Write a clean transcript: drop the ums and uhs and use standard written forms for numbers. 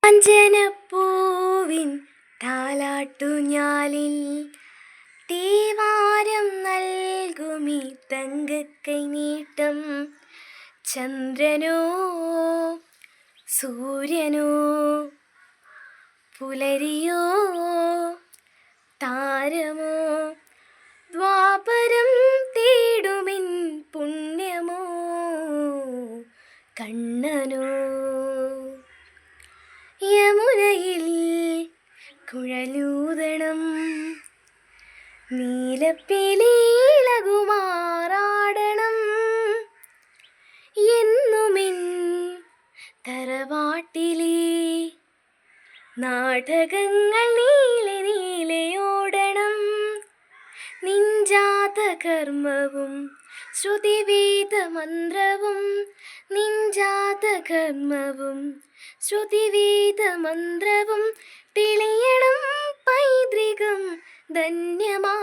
കാഞ്ചനപ്പൂവിൻ താലാട്ടുഞ്ഞാലിൽ തേവാരം നൽകുമീ തങ്കക്കൈ നീട്ടം. ചന്ദ്രനോ സൂര്യനോ പുലരിയോ താരമോ ദ്വാപരം തേടുമിൻ പുണ്യമോ കണ്ണനോ. യമുനയിൽ കുഴലൂതണം നീലപ്പിലീളകുമാറാടണം എന്നുമിൻ തറവാട്ടിലെ നാടകങ്ങൾ നീലെ നീലയോടണം. നിൻജാതകർമ്മവും ശ്രുതിവേദമന്ത്രവും നിൻജാതകർമ്മവും ശ്രുതിവേദമന്ത്രവും തെളിയണം പൈതൃകം ധന്യമാ.